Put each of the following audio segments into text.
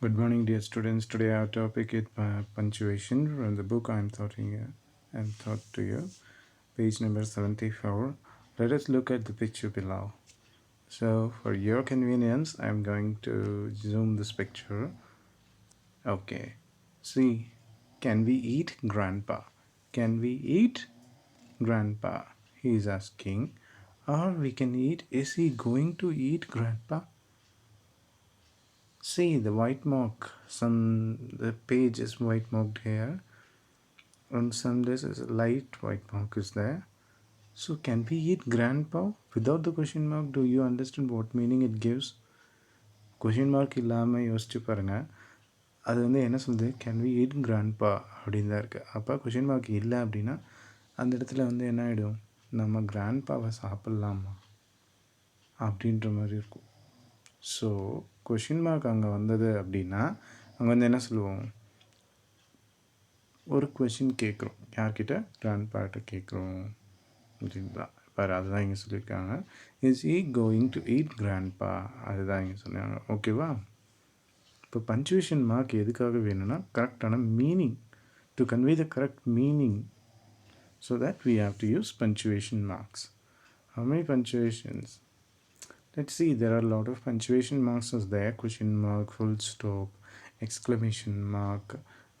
Good morning, dear students. Today our topic is punctuation from the book I'm taught to you, page number 74. Let us look at the picture below. So, for your convenience, I'm going to zoom this picture. Okay. See, can we eat grandpa? Can we eat grandpa? He is asking. Or we can eat. Is he going to eat grandpa? See the white mark. The page is white marked here. On some days, a light white mark is there. So, can we eat grandpa without the question mark? Do you understand what meaning it gives? Question mark இல்லாமல் யோசிச்சு பாருங்க. அது என்ன சொல்லுது, can we eat grandpa அப்படின்னு தான் இருக்குது. அப்போ கொஷின் மார்க் இல்லை அப்படின்னா அந்த இடத்துல என்ன ஆகிடும், நம்ம கிராண்ட்பாவை சாப்பிட்லாமா அப்படின்ற மாதிரி இருக்கும். ஸோ கொஷின் மார்க் அங்கே வந்தது அப்படின்னா அங்கே என்ன சொல்லுவோம், ஒரு கொஷின் கேட்குறோம், யார்கிட்ட, கிராண்ட்பாட்ட கேட்குறோம் அப்படின்தா. பாரு, அதுதான் இங்கே சொல்லியிருக்காங்க. Is E going to eat grandpa, அதுதான் இங்கே சொன்னாங்க. ஓகேவா? இப்போ பஞ்சுவேஷன் மார்க் எதுக்காக வேணும்னா கரெக்டான meaning, to convey the correct meaning. So that we have to use punctuation marks. How many punctuations? Let's see, there are a lot of punctuation marks is there. Question mark, full stop, exclamation mark,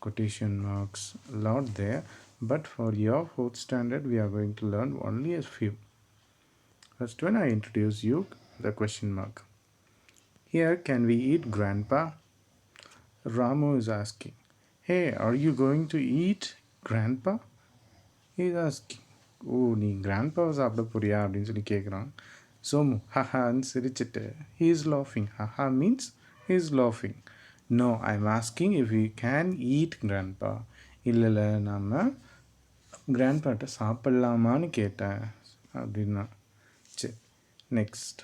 quotation marks, a lot there. But for your 4th standard, we are going to learn only a few. First when I introduce you the question mark. Here, can we eat grandpa? Ramu is asking, hey, are you going to eat grandpa? He is asking, ஓ நீ கிராண்ட்பாவை சாப்பிட போறியா அப்படின்னு சொல்லி கேட்குறான். சோமு ஹஹான்னு சிரிச்சிட்டு, he is laughing. haha means he is laughing. No, I am asking if we can eat grandpa. இல்லை நாம் கிராண்ட்பாட்ட சாப்பிட்லாமான்னு கேட்டேன் அப்படின்னா. சரி, next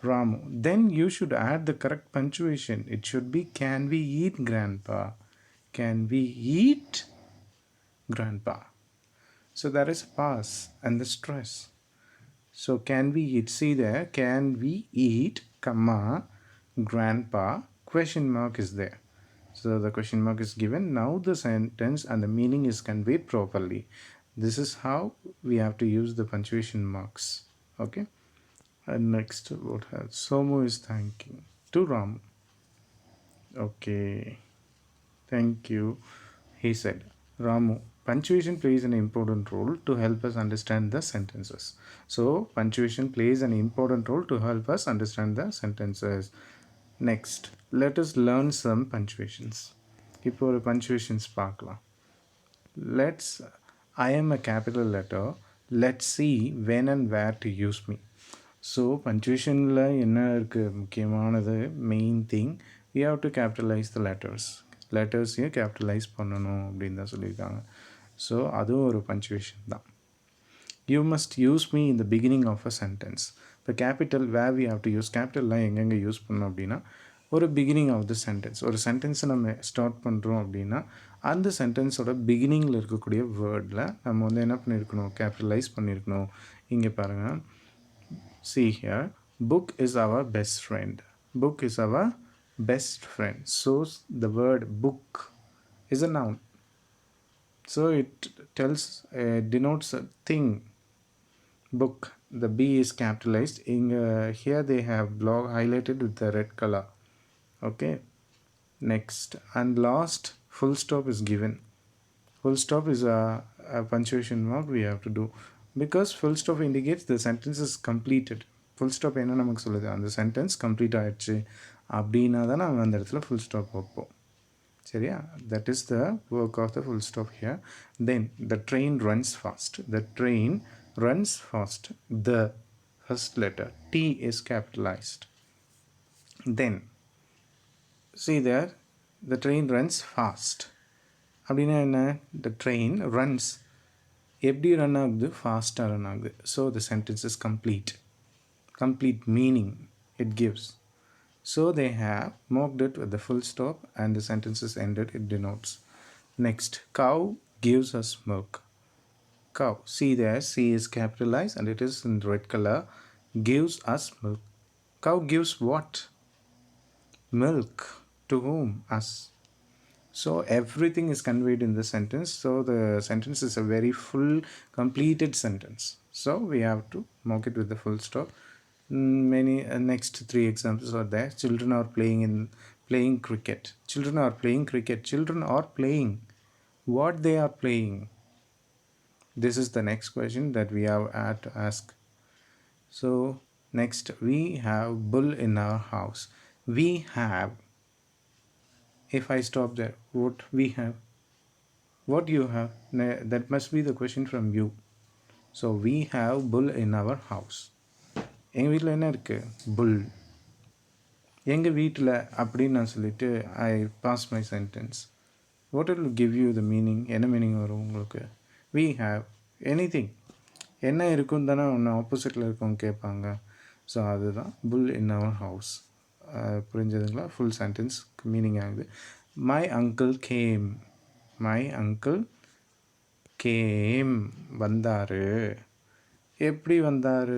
Ramu, then you should add the correct punctuation. It should be, can we eat grandpa? Can we eat grandpa? So there is a pause and the stress. So can we eat? See there, can we eat, comma, grandpa, question mark is there. So the question mark is given. Now the sentence and the meaning is conveyed properly. This is how we have to use the punctuation marks. Okay. And next, what has Somu is thanking to Ramu. Okay. Thank you. He said, Ramu, punctuation plays an important role to help us understand the sentences. So, punctuation plays an important role to help us understand the sentences. Next, let us learn some punctuations. இப்போ ஒரு punctuations பார்க்கலாம். Let's, I am a capital letter. Let's see when and where to use me. So பஞ்சுவேஷனில் என்ன இருக்குது, முக்கியமானது main thing, we have to capitalize the லெட்டர்ஸையும் capitalize பண்ணணும் அப்படின்னு தான் சொல்லியிருக்காங்க. ஸோ அதுவும் ஒரு பஞ்சுவேஷன் தான். You must use me in the beginning of a sentence. இப்போ capital where we have to use, கேபிட்டல்லாம் எங்கெங்கே யூஸ் பண்ணோம் அப்படின்னா ஒரு பிகினிங் ஆஃப் த சென்டென்ஸ். ஒரு சென்டென்ஸை நம்ம ஸ்டார்ட் பண்ணுறோம் அப்படின்னா அந்த சென்டென்ஸோட பிகினிங்கில் இருக்கக்கூடிய வேர்டில் நம்ம என்ன பண்ணியிருக்கணும், கேபிட்டலைஸ் பண்ணியிருக்கணும். இங்கே பாருங்கள், see here, book is our best friend. Book is our best friend. So the word book is a noun. So it denotes a thing. Book, the B is capitalized. Here they have highlighted with the red color. Okay. Next and last, full stop is given. Full stop is a punctuation mark we have to do. Because full stop indicates the sentence is completed. Full stop என்ன நமக்கு சொல்லுது, அந்த sentence complete ஆகிடுச்சு அப்படின்னா தான் நம்ம அந்த இடத்துல ஃபுல் ஸ்டாப் வைப்போம். சரியா? That is the work of the full stop here. Then the train runs fast. The train runs fast. The first letter T is capitalized. Then see there, the train runs fast. அப்படின்னா என்ன, the train runs எப்படி run ஆகுது, ஃபாஸ்ட்டாக run ஆகுது. So the sentence is complete meaning it gives. So they have marked it with the full stop and the sentence is ended, it denotes. Next, cow gives us milk. Cow, see there, C is capitalized and it is in red color. Gives us milk. Cow gives what? Milk. To whom? Us. So everything is conveyed in the sentence. So the sentence is a very full, completed sentence. So we have to mark it with the full stop. Many next three examples are there. Children are playing cricket. Children are playing cricket. Children are playing. What they are playing? This is the next question that we have had to ask. So next we have bull in our house. We have. If I stop there, what we have? What you have? That must be the question from you. So we have bull in our house. எங்கள் வீட்டில் என்ன இருக்குது? புல். எங்கள் வீட்டில் அப்படின்னு நான் சொல்லிவிட்டு I pass my sentence. What will give you the meaning? என்ன மீனிங் வரும் உங்களுக்கு? we have anything. என்ன இருக்குன்னு தானே ஒன்று ஆப்போசிட்டில் இருக்கவங்க கேட்பாங்க. ஸோ அதுதான் புல் இன் அவர் ஹவுஸ். புரிஞ்சதுங்களா? ஃபுல் சென்டென்ஸ் மீனிங் ஆகுது. My uncle came. My uncle came. வந்தார். எப்படி வந்தார்?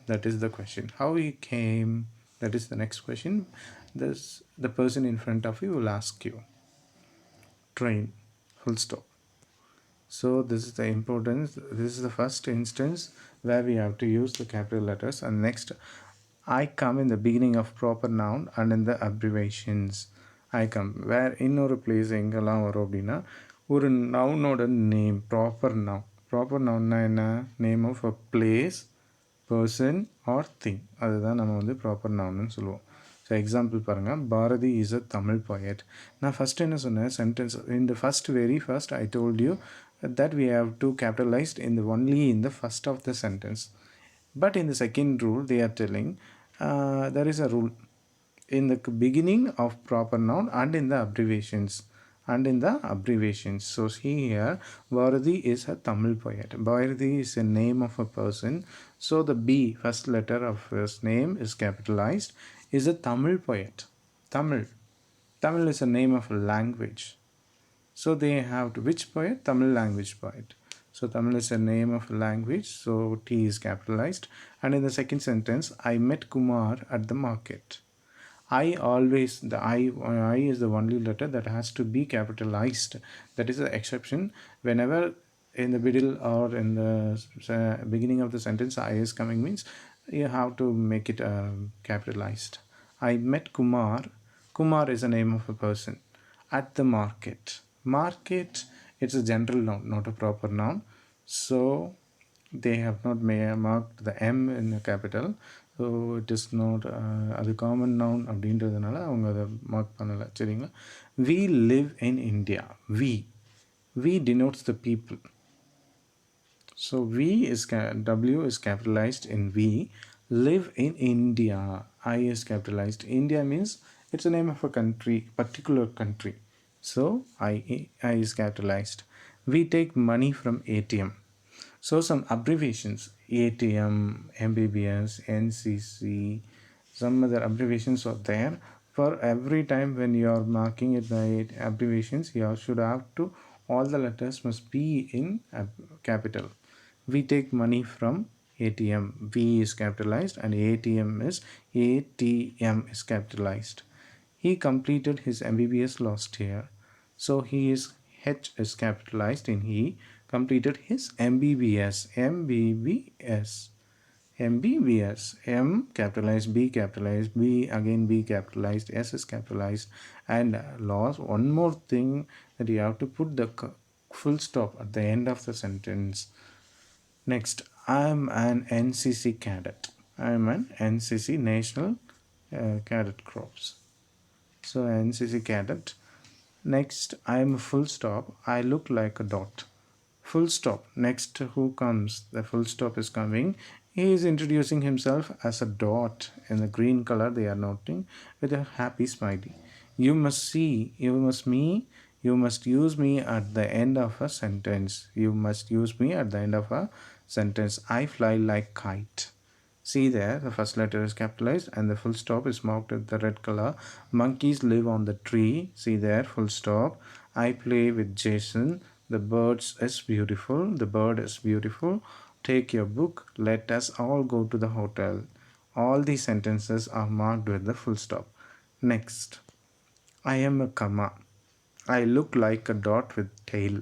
That is the question. How he came? That is the next question. The person in front of you will ask you. Train. Full stop. So this is the importance. This is the first instance where we have to use the capital letters. And next, I come in the beginning of proper noun and in the abbreviations. I come. Where இன்னொரு place எங்கெல்லாம் வரும் அப்படின்னா, ஒரு நவுனோட name, proper noun. Proper நவுன்னா என்ன? Name of a place, person or thing. அதுதான் நம்ம வந்து ப்ராப்பர் நவுன்னு சொல்லுவோம். ஸோ எக்ஸாம்பிள் பாருங்கள். Bharathi is a Tamil poet. நான் ஃபஸ்ட்டு என்ன சொன்னேன்? Sentence in the very first I told you that we have to capitalize only in the first of the sentence. But in the second rule they are telling there is a rule in the beginning of proper noun and in the abbreviations. So see here, Bharati is a Tamil poet. Bharati is a name of a person. So the B, first letter of his name, is capitalized. Is a Tamil poet. Tamil is a name of a language. So they have to, which poet? Tamil language poet. So Tamil is a name of a language. So T is capitalized. And in the second sentence, I met Kumar at the market. I always, the I is the only letter that has to be capitalized. That is the exception. Whenever in the middle or in the beginning of the sentence I is coming, means you have to make it capitalized. I met Kumar. Kumar is the name of a person. At the market. Market, it's a general noun, not a proper noun. So they have not marked the M in the capital. So it is not, அது common noun அப்படின்றதுனால அவங்க அதை mark பண்ணலை. சரிங்களா? We live in India. We denotes the people. So we is W is capitalized in we. Live in India. I is capitalized. India means it's a name of a country, particular country. So I is capitalized. We take money from ATM. So some abbreviations, ATM, MBBS, NCC, some other abbreviations are there. For every time when you are marking it by abbreviations, you should have to, all the letters must be in capital. We take money from ATM. V is capitalized and ATM is capitalized. He completed his MBBS last year. So H is capitalized in he. Completed his MBBS. M capitalized, B capitalized, B again B capitalized, S is capitalized. And lost one more thing, that you have to put the full stop at the end of the sentence. Next, I am an NCC cadet. I am an NCC National Cadet Corps. So NCC cadet. Next, I am a full stop. I look like a dot. Full stop. Next, who comes? The full stop is coming. He is introducing himself as a dot in the green color they are noting with a happy smiley. You must use me at the end of a sentence. You must use me at the end of a sentence. I fly like kite. See there, the first letter is capitalized and the full stop is marked with the red color. Monkeys live on the tree. See there, full stop. I play with Jason. The bird is beautiful. Take your book. Let us all go to the hotel. All these sentences are marked with the full stop. Next, I am a comma. I look like a dot with tail.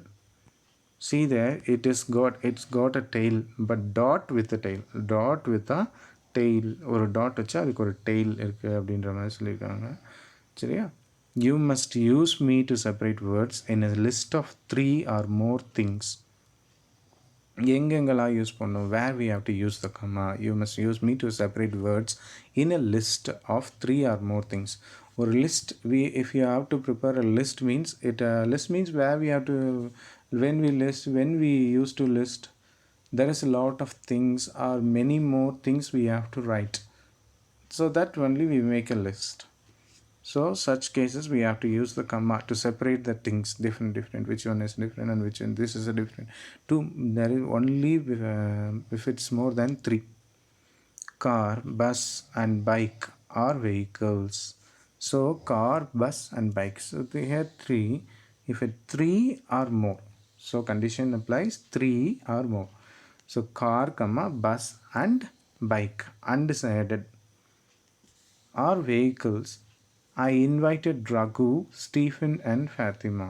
See there, it's got a tail, but dot with a tail. Dot with a tail. ஒரு dot வச்சா அதுக்கு ஒரு tail இருக்கு அப்படின்ற மாதிரி சொல்லியிருக்காங்க. சரியா? You must use me to separate words in a list of 3 or more things. எங்கெங்கெல்லாம் யூஸ் பண்ணும்? Where we have to use the comma. You must use me to separate words in a list of 3 or more things. ஒரு list, if you have to prepare a list means list means where we have to, when we used to list, there is a lot of things or many more things we have to write, so that only we make a list. So such cases we have to use the comma to separate the things different, which one is different and which one this is a different. Two, there is only if it's more than 3. Car, bus and bike are vehicles. So car, bus and bike, so they have 3. If it 3 or more, so condition applies 3 or more. So car comma bus and bike and is added are vehicles. I invited Raghu, Stephen and Fatima.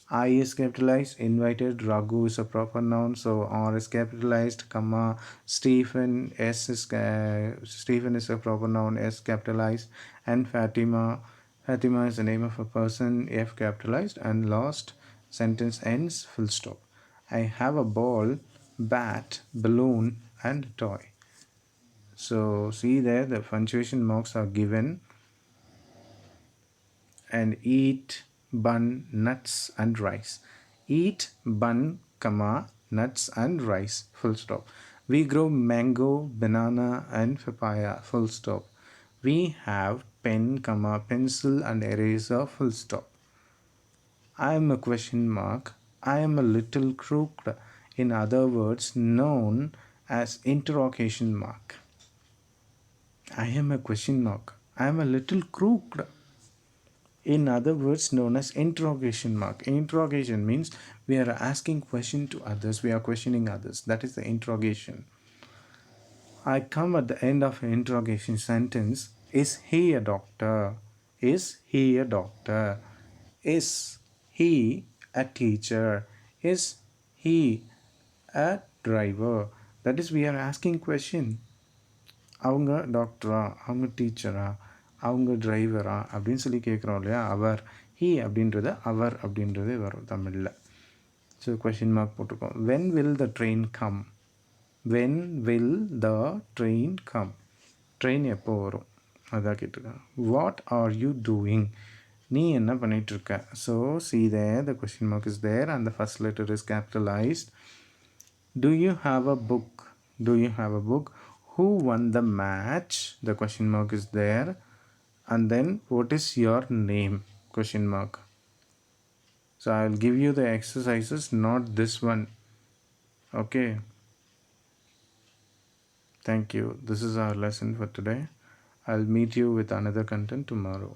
I is capitalized, invited, Raghu is a proper noun, so R is capitalized, comma, Stephen is a proper noun, S capitalized, and Fatima is the name of a person, F capitalized, and last sentence ends full stop. I have a ball, bat, balloon, and toy. So see there, the punctuation marks are given. And eat, bun, nuts and rice. Eat, bun, comma, nuts and rice, full stop. We grow mango, banana and papaya, full stop. We have pen, comma, pencil and eraser, full stop. I am a question mark. I am a little crooked, in other words known as interrogation mark. I am a question mark. I am a little crooked, in other words known as interrogation mark. Interrogation means we are asking question to others, we are questioning others, that is the interrogation. I come at the end of an interrogation sentence. Is he a doctor? Is he a doctor? Is he a teacher? Is he a driver? That is, we are asking question. அவங்க டாக்டரா, அவங்க டீச்சரா, அவங்க டிரைவரா அப்படின்னு சொல்லி கேட்குறோம் இல்லையா. அவர், ஹீ அப்படின்றது அவர் அப்படின்றது வரும் தமிழில். ஸோ கொஷின் மார்க் போட்டிருக்கோம். When will the train come? When will the train come? Train எப்போ வரும் அதான் கேட்டிருக்காங்க. What are you doing? நீ என்ன பண்ணிகிட்ருக்க? So see there, the question mark is there and the first letter is capitalized. Do you have a book? Do you have a book? Who won the match? The question mark is there. And then what is your name? Question mark. So I will give you the exercises, not this one. Okay. Thank you. This is our lesson for today. I'll meet you with another content tomorrow.